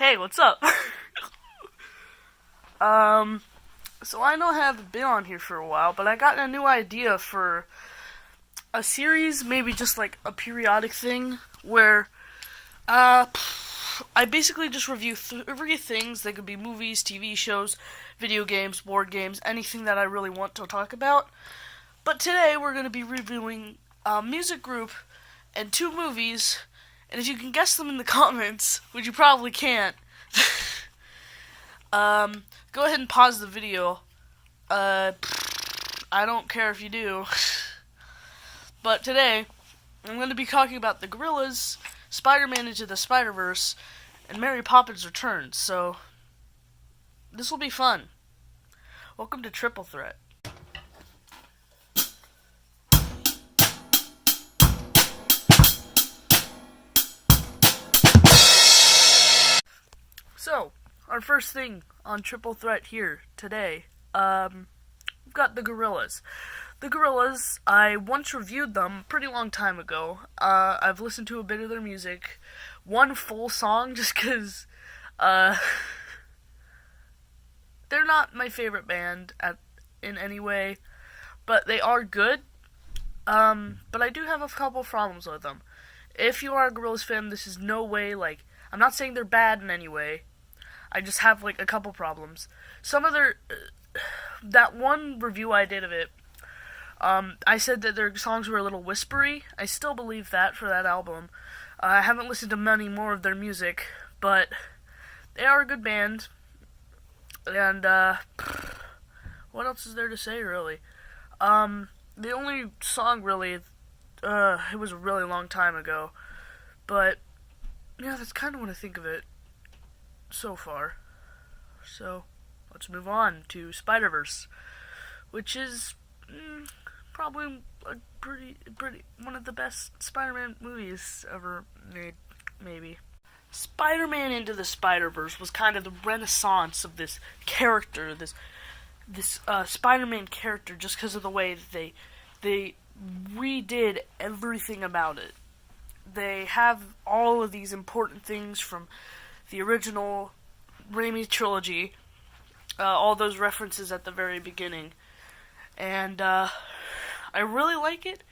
Hey, what's up? So I know I haven't been on here for a while, but I got a new idea for a series, maybe just like a periodic thing, where, I basically just review three things. They could be movies, TV shows, video games, board games, anything that I really want to talk about. But today we're going to be reviewing a music group and two movies, and if you can guess them in the comments, which you probably can't, go ahead and pause the video. I don't care if you do. But today, I'm going to be talking about the Gorillaz, Spider-Man Into the Spider-Verse, and Mary Poppins Returns, so this will be fun. Welcome to Triple Threat. So, our first thing on Triple Threat here today, we've got the Gorillaz. The Gorillaz, I once reviewed them a pretty long time ago. I've listened to a bit of their music, one full song, just because, they're not my favorite band in any way, but they are good. But I do have a couple problems with them. If you are a Gorillaz fan, this is no way, I'm not saying they're bad in any way. I just have, a couple problems. Some of that one review I did of it, I said that their songs were a little whispery. I still believe that for that album. I haven't listened to many more of their music, but they are a good band. And, what else is there to say, really? The only song, really, it was a really long time ago. But, yeah, that's kind of what I think of it so far. So, let's move on to Spider-Verse, which is probably a pretty one of the best Spider-Man movies ever made, maybe. Spider-Man Into the Spider-Verse was kind of the renaissance of this character, this Spider-Man character, just because of the way that they redid everything about it. They have all of these important things from the original Raimi trilogy, all those references at the very beginning, and I really like it.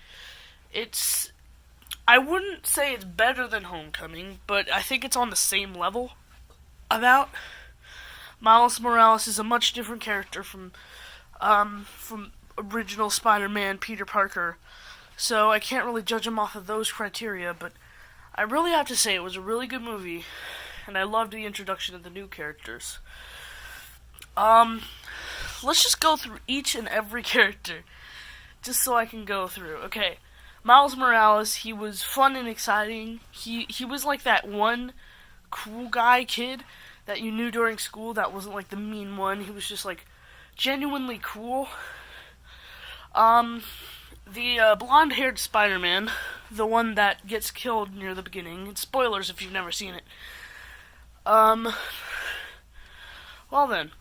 I wouldn't say it's better than Homecoming, but I think it's on the same level. Miles Morales is a much different character from original Spider-Man Peter Parker, so I can't really judge him off of those criteria, but I really have to say it was a really good movie, and I loved the introduction of the new characters. Let's just go through each and every character, just so I can go through. Okay, Miles Morales, he was fun and exciting. He was like that one cool guy kid that you knew during school that wasn't like the mean one. He was just genuinely cool. The blonde-haired Spider-Man, the one that gets killed near the beginning, and spoilers if you've never seen it. Well then,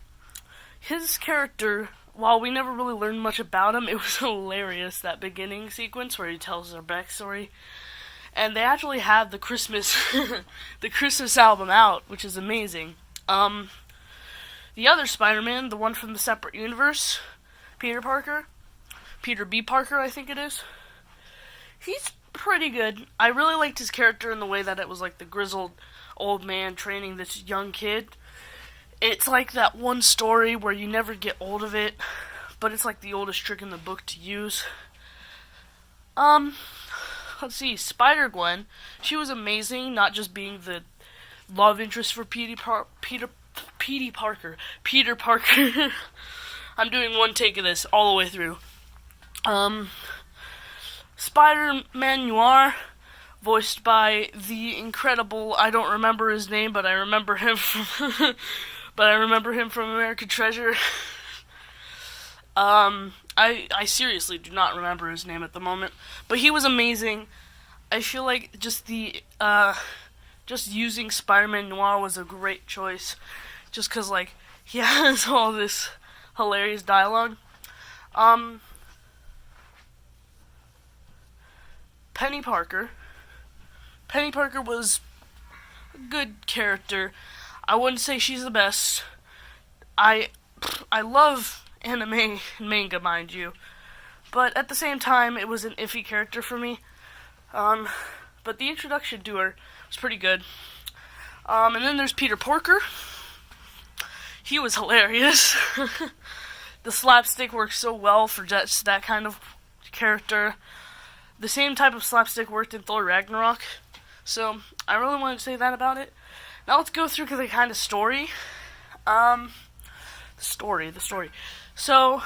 his character, while we never really learned much about him, it was hilarious, that beginning sequence where he tells their backstory. And they actually have the Christmas the Christmas album out, which is amazing. The other Spider-Man, the one from the separate universe, Peter B. Parker, I think it is. He's pretty good. I really liked his character in the way that it was the grizzled old man training this young kid. It's like that one story where you never get old of it, but it's like the oldest trick in the book to use. Let's see, Spider-Gwen, she was amazing, not just being the love interest for Peter Parker. I'm doing one take of this all the way through. Spider-Man Noir, voiced by the incredible, I don't remember his name, but I remember him from American Treasure. I seriously do not remember his name at the moment, but he was amazing. I feel like just using Spider-Man Noir was a great choice, just because, he has all this hilarious dialogue. Penny Parker was a good character. I wouldn't say she's the best. I love anime and manga, mind you, but at the same time, it was an iffy character for me. But the introduction to her was pretty good. And then there's Peter Porker. He was hilarious. The slapstick works so well for just that kind of character. The same type of slapstick worked in Thor Ragnarok. So, I really wanted to say that about it. Now let's go through the kind of story. The story. So,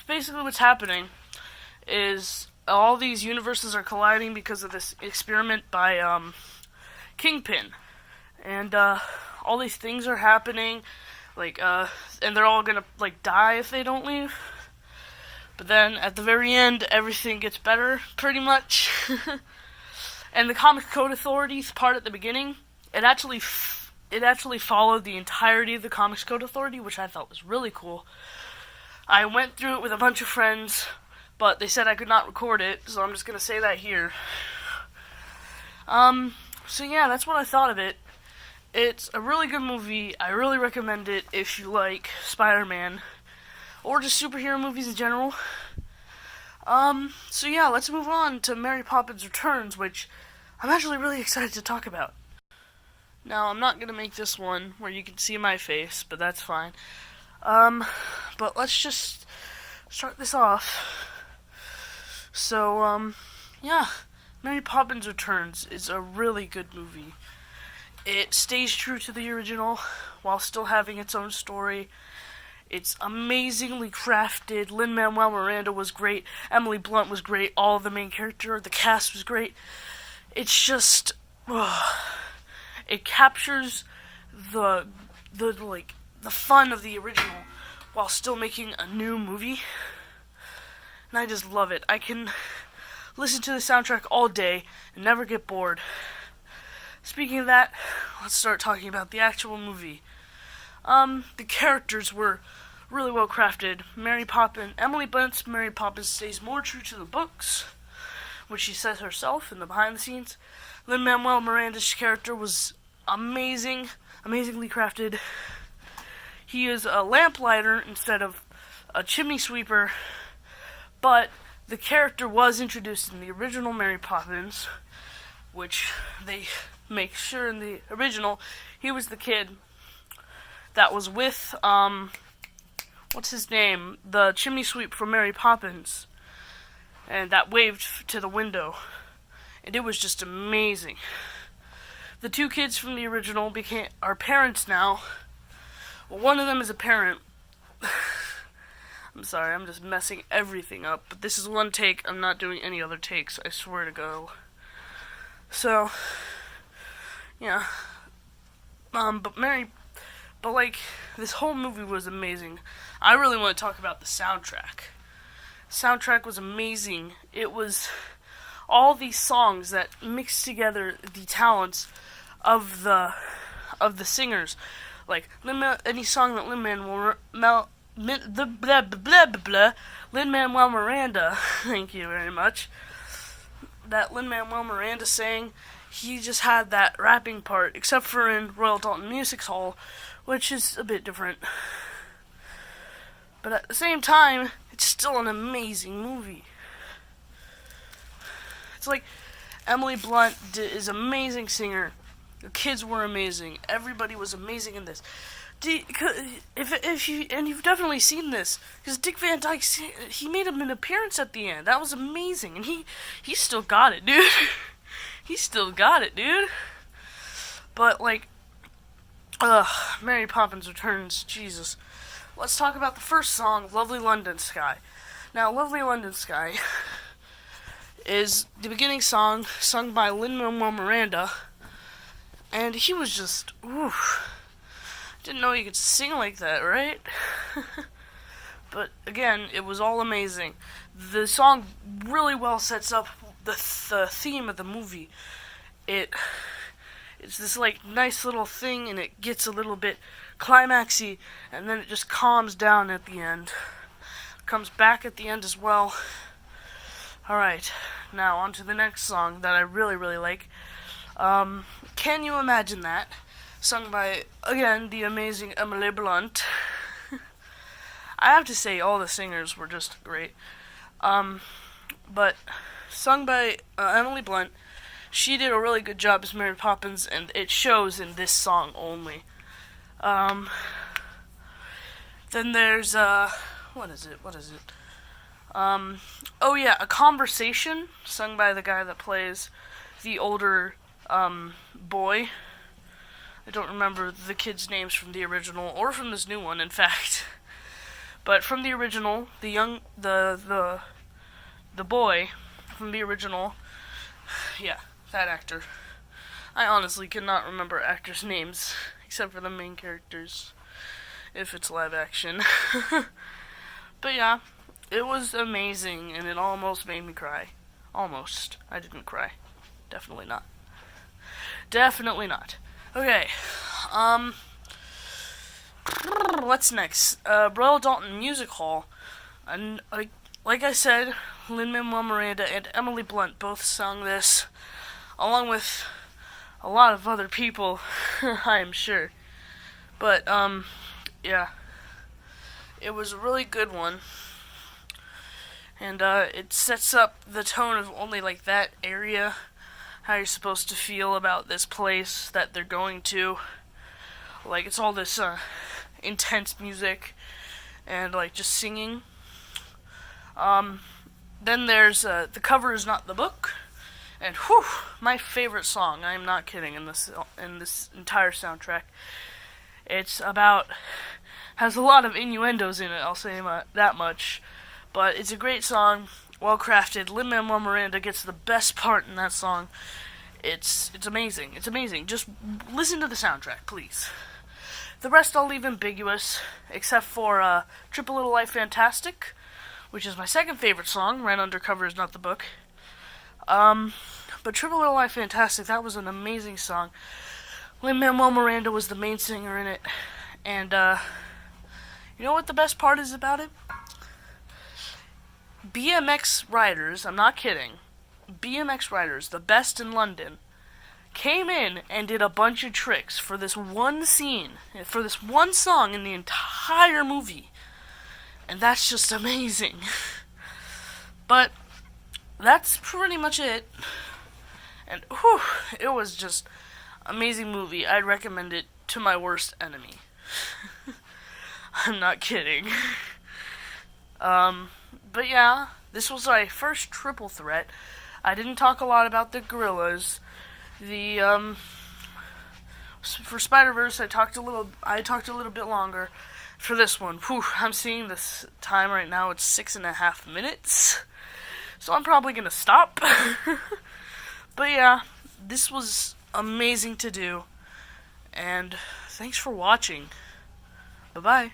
basically what's happening is all these universes are colliding because of this experiment by Kingpin. And all these things are happening, and they're all gonna die if they don't leave. But then at the very end, everything gets better, pretty much. And the Comic Code Authority's part at the beginning, it actually followed the entirety of the Comics Code Authority, which I thought was really cool. I went through it with a bunch of friends, but they said I could not record it, so I'm just gonna say that here. So yeah, that's what I thought of it. It's a really good movie. I really recommend it if you like Spider-Man, or just superhero movies in general. So yeah, let's move on to Mary Poppins Returns, which I'm actually really excited to talk about. Now, I'm not gonna make this one where you can see my face, but that's fine. But let's just start this off. So, yeah, Mary Poppins Returns is a really good movie. It stays true to the original while still having its own story. It's amazingly crafted. Lin-Manuel Miranda was great. Emily Blunt was great. All of the main character, the cast was great. It's just, it captures the fun of the original while still making a new movie. And I just love it. I can listen to the soundtrack all day and never get bored. Speaking of that, let's start talking about the actual movie. The characters were really well crafted. Emily Blunt's Mary Poppins stays more true to the books, which she says herself in the behind the scenes. Lin-Manuel Miranda's character was amazingly crafted. He is a lamplighter instead of a chimney sweeper, but the character was introduced in the original Mary Poppins, which they make sure in the original he was the kid that was with, what's his name? The chimney sweep from Mary Poppins, and that waved to the window, and it was just amazing. The two kids from the original are parents now. Well, one of them is a parent. I'm sorry, I'm just messing everything up, but this is one take. I'm not doing any other takes, I swear to God. So, yeah. But this whole movie was amazing. I really want to talk about the soundtrack. Soundtrack was amazing. It was all these songs that mixed together the talents of the singers. Any song that Lin-Manuel Miranda, thank you very much, that Lin-Manuel Miranda sang, he just had that rapping part, except for in Royal Dalton Music Hall, which is a bit different. But at the same time, it's still an amazing movie. It's like Emily Blunt is an amazing singer. The kids were amazing. Everybody was amazing in this. You've definitely seen this, because Dick Van Dyke, he made an appearance at the end. That was amazing, and he still got it, dude. He still got it, dude. But Mary Poppins Returns, Jesus. Let's talk about the first song, Lovely London Sky. Now, Lovely London Sky is the beginning song sung by Lin-Manuel Miranda, and he was just, didn't know he could sing like that, right? But again, it was all amazing. The song really well sets up the theme of the movie. It's this nice little thing, and it gets a little bit climaxy, and then it just calms down at the end. It comes back at the end as well. Alright, now on to the next song that I really, really like. Can You Imagine That? sung by, again, the amazing Emily Blunt. I have to say, all the singers were just great. But sung by Emily Blunt, she did a really good job as Mary Poppins, and it shows in this song only. Then there's, what is it? Oh yeah, A Conversation, sung by the guy that plays the older, boy. I don't remember the kids' names from the original, or from this new one, in fact. But from the original, the boy from the original, yeah, that actor. I honestly cannot remember actors' names, except for the main characters, if it's live action. But yeah, it was amazing, and it almost made me cry. Almost. I didn't cry. Definitely not. Definitely not. Okay, what's next? Royal Dalton Music Hall. And like I said, Lin-Manuel Miranda and Emily Blunt both sung this, along with a lot of other people, I am sure. But, yeah. It was a really good one. And, it sets up the tone of only, like, that area, how you're supposed to feel about this place that they're going to. Like, it's all this, intense music, and, like, just singing. Then there's, The Cover Is Not the Book, and, whew, my favorite song, I am not kidding, in this entire soundtrack. It's has a lot of innuendos in it, I'll say that much, but it's a great song, well crafted. Lin-Manuel Miranda gets the best part in that song. It's amazing. It's amazing. Just listen to the soundtrack, please. The rest I'll leave ambiguous, except for Triple Little Light Fantastic, which is my second favorite song, right under Cover Is Not the Book. But Triple Little Light Fantastic, that was an amazing song. Lin-Manuel Miranda was the main singer in it, and you know what the best part is about it? BMX riders, I'm not kidding, BMX riders, the best in London, came in and did a bunch of tricks for this one scene, for this one song in the entire movie. And that's just amazing. But that's pretty much it. And whew, it was just amazing movie. I'd recommend it to my worst enemy. I'm not kidding. But yeah, this was my first triple threat. I didn't talk a lot about the Gorillaz. For Spider-Verse, I talked a little bit longer. For this one, whew, I'm seeing this time right now, it's 6.5 minutes. So I'm probably gonna stop. But yeah, this was amazing to do. And thanks for watching. Bye-bye.